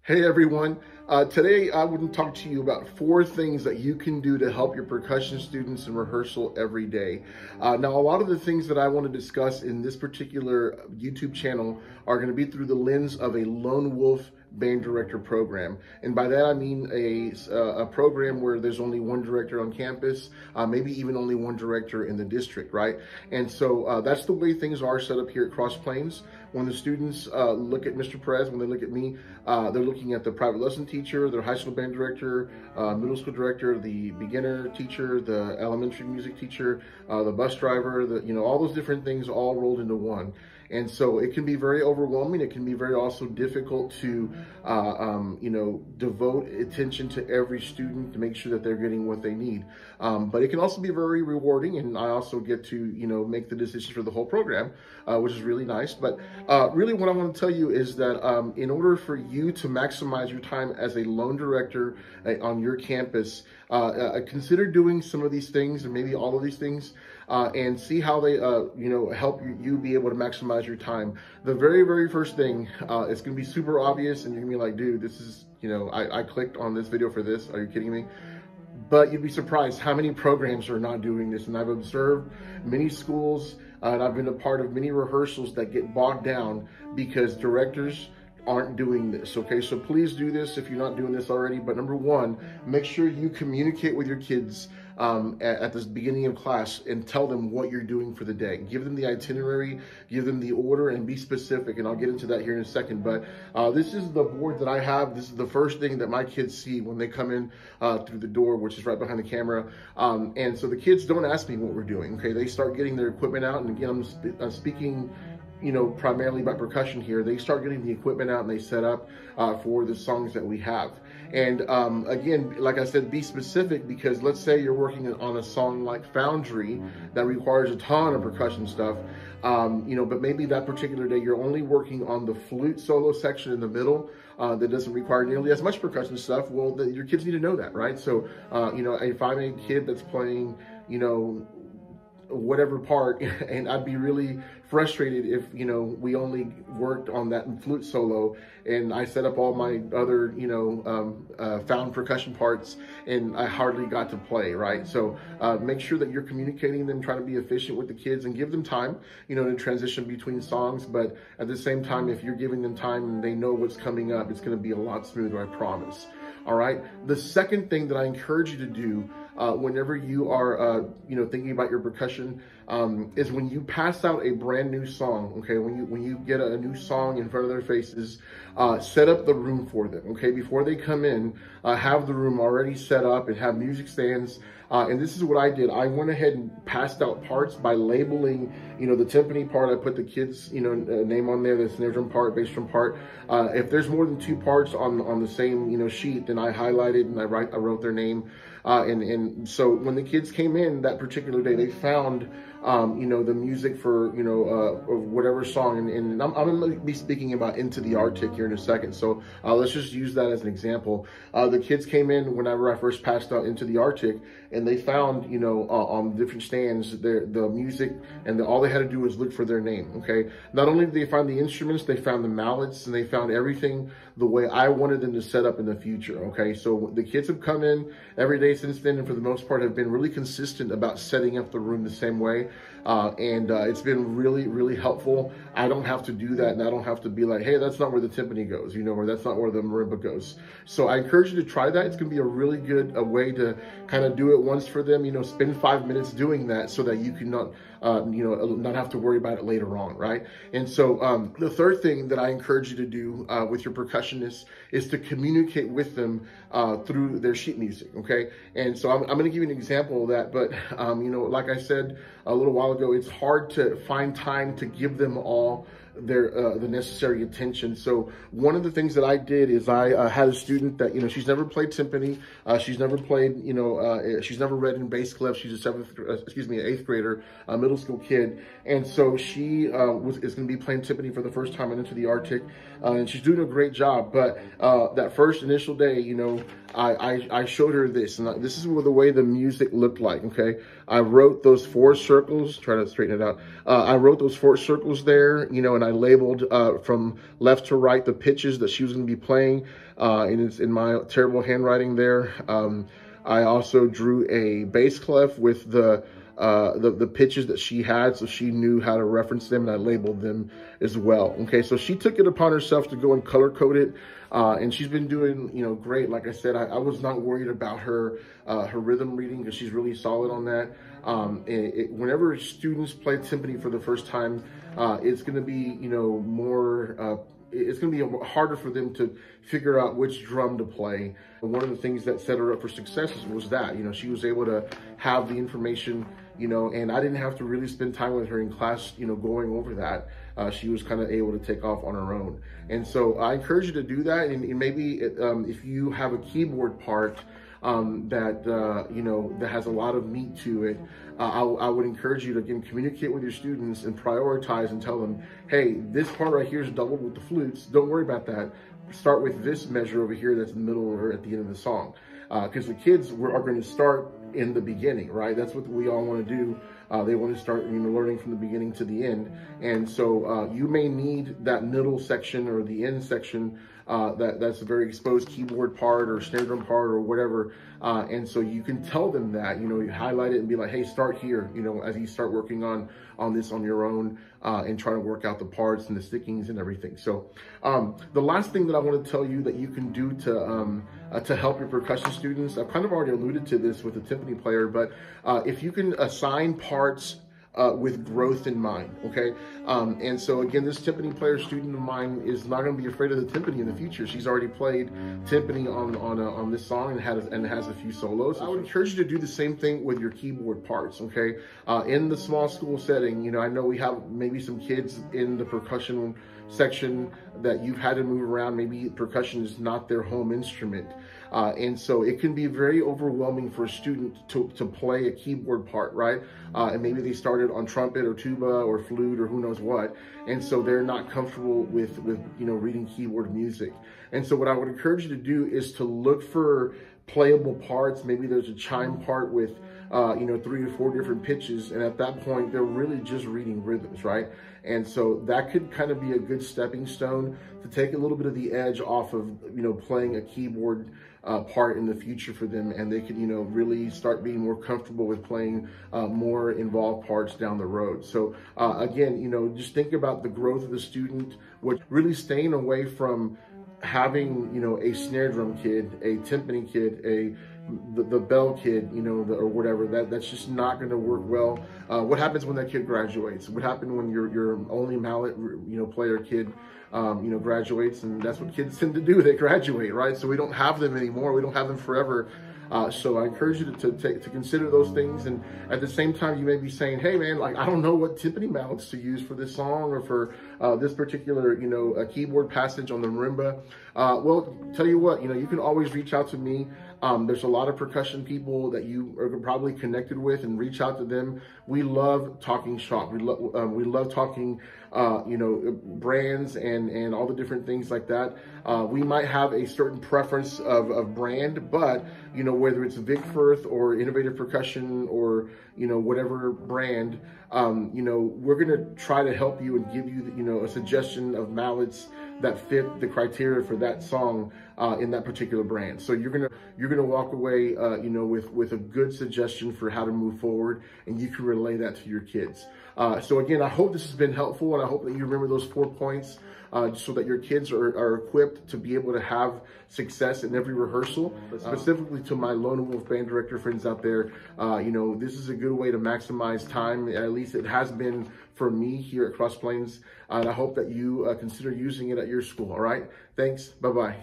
Hey everyone, today I want to talk to you about 4 things that you can do to help your percussion students in rehearsal every day. Now a lot of the things that I want to discuss in this particular YouTube channel are going to be through the lens of a lone wolf band director program. And by that I mean a program where there's only one director on campus, maybe even only one director in the district, right? And so that's the way things are set up here at Cross Plains. When the students look at Mr. Perez, when they look at me, they're looking at the private lesson teacher, their high school band director, middle school director, the beginner teacher, the elementary music teacher, the bus driver, all those different things all rolled into one. And so it can be very overwhelming. It can be very also difficult to, devote attention to every student to make sure that they're getting what they need. But it can also be very rewarding, and I also get to, make the decisions for the whole program, which is really nice. But really what I want to tell you is that in order for you to maximize your time as a lone director on your campus, consider doing some of these things and maybe all of these things and see how they, help you be able to maximize your time. The very, very first thing, it's going to be super obvious and you're going to be like, dude, this is, I clicked on this video for this. Are you kidding me? But you'd be surprised how many programs are not doing this. And I've observed many schools and I've been a part of many rehearsals that get bogged down because directors aren't doing this. Okay, so please do this if you're not doing this already. But number one, make sure you communicate with your kids at the beginning of class and tell them what you're doing for the day. Give them the itinerary, give them the order, and be specific. And I'll get into that here in a second. But this is the board that I have. This is the first thing that my kids see when they come in through the door, which is right behind the camera. And so the kids don't ask me what we're doing. Okay, they start getting their equipment out. And again, I'm speaking primarily about percussion here. They start getting the equipment out and they set up for the songs that we have. And again, like I said, be specific, because let's say you're working on a song like Foundry that requires a ton of percussion stuff, but maybe that particular day you're only working on the flute solo section in the middle that doesn't require nearly as much percussion stuff. Well, your kids need to know that, right? So, if I'm a kid that's playing, whatever part, and I'd be really frustrated if we only worked on that flute solo and I set up all my other found percussion parts and I hardly got to play, right? So make sure that you're communicating them, trying to be efficient with the kids and give them time to transition between songs. But at the same time, if you're giving them time and they know what's coming up, it's going to be a lot smoother, I promise. All right, the second thing that I encourage you to do whenever you are, thinking about your percussion, is when you pass out a brand new song, okay, when you get a new song in front of their faces, set up the room for them, okay, before they come in, have the room already set up and have music stands. And this is what I did. I went ahead and passed out parts by labeling, the timpani part. I put the kids, name on there, the snare drum part, bass drum part. If there's more than 2 parts on the same, sheet, then I highlighted and I wrote their name. And so when the kids came in that particular day, they found, the music for, whatever song. And I'm going to be speaking about Into the Arctic here in a second. So let's just use that as an example. The kids came in whenever I first passed out Into the Arctic, and they found, on different stands, the music, and all they had to do was look for their name, okay? Not only did they find the instruments, they found the mallets, and they found everything the way I wanted them to set up in the future, okay? So the kids have come in every day since then, and for the most part have been really consistent about setting up the room the same way. It's been really, really helpful. I don't have to do that, and I don't have to be like, hey, that's not where the timpani goes, or that's not where the marimba goes. So I encourage you to try that. It's going to be a really good way to kind of do it once for them, spend 5 minutes doing that so that you can not have to worry about it later on, right? And so the third thing that I encourage you to do with your percussionists is to communicate with them through their sheet music, okay? And so I'm going to give you an example of that, but like I said a little while ago, it's hard to find time to give them all the necessary attention. So one of the things that I did is I had a student that, she's never played timpani. She's never played, she's never read in bass clef. She's an 8th grader, a middle school kid. And so she is going to be playing timpani for the first time Into the Arctic. And she's doing a great job. But that first initial day, I showed her this, and this is the way the music looked like, okay? I wrote those 4 circles, try to straighten it out. I wrote those 4 circles there, and I labeled from left to right the pitches that she was going to be playing, and it's in my terrible handwriting there. I also drew a bass clef with the pitches that she had, so she knew how to reference them, and I labeled them as well. Okay, so she took it upon herself to go and color code it, and she's been doing, great. Like I said, I was not worried about her rhythm reading, because she's really solid on that. Whenever students play timpani for the first time, it's going to be, it's going to be harder for them to figure out which drum to play. And one of the things that set her up for success was that, she was able to have the information, and I didn't have to really spend time with her in class, going over that. She was kind of able to take off on her own. And so I encourage you to do that. And maybe if you have a keyboard part that has a lot of meat to it, I would encourage you to, again, communicate with your students and prioritize and tell them, hey, this part right here is doubled with the flutes. Don't worry about that. Start with this measure over here that's in the middle or at the end of the song. Because the kids are going to start in the beginning, right? That's what we all want to do. They want to start, learning from the beginning to the end. And so you may need that middle section or the end section that's a very exposed keyboard part or snare drum part or whatever. And so you can tell them that, you highlight it and be like, hey, start here, as you start working on this on your own, and try to work out the parts and the stickings and everything. So the last thing that I want to tell you that you can do to help your percussion students, I've kind of already alluded to this with the timpani player, but if you can assign parts with growth in mind, okay? And so again, this timpani player student of mine is not going to be afraid of the timpani in the future. She's already played timpani on this song and has a few solos. I would encourage you to do the same thing with your keyboard parts, okay? In the small school setting, I know we have maybe some kids in the percussion section that you've had to move around. Maybe percussion is not their home instrument. And so it can be very overwhelming for a student to play a keyboard part, right? And maybe they started on trumpet or tuba or flute or who knows what. And so they're not comfortable with reading keyboard music. And so what I would encourage you to do is to look for playable parts. Maybe there's a chime part with 3 or 4 different pitches, and at that point they're really just reading rhythms, right? And so that could kind of be a good stepping stone to take a little bit of the edge off of playing a keyboard part in the future for them, and they can really start being more comfortable with playing more involved parts down the road. So again, just think about the growth of the student, what really staying away from having a snare drum kid, a timpani kid, the bell kid, or whatever. That's just not going to work well. What happens when that kid graduates? What happened when your only mallet player kid graduates? And that's what kids tend to do. They graduate, right? So we don't have them anymore. We don't have them forever. So I encourage you to consider those things. And at the same time, you may be saying, hey man, like, I don't know what timpani mallets to use for this song or for this particular, a keyboard passage on the marimba. Well, tell you what, you can always reach out to me. There's a lot of percussion people that you are probably connected with, and reach out to them. We love talking shop. We love talking, brands and all the different things like that. We might have a certain preference of brand, but whether it's Vic Firth or Innovative Percussion or whatever brand, we're gonna try to help you and give you a suggestion of mallets that fit the criteria for that song in that particular brand. So you're gonna walk away with a good suggestion for how to move forward, and you can relay that to your kids. So again, I hope this has been helpful, and I hope that you remember those 4 points so that your kids are equipped to be able to have success in every rehearsal. Specifically to my Lone Wolf band director friends out there, this is a good way to maximize time. At least it has been for me here at Cross Plains, and I hope that you consider using it at your school. All right, thanks, bye-bye.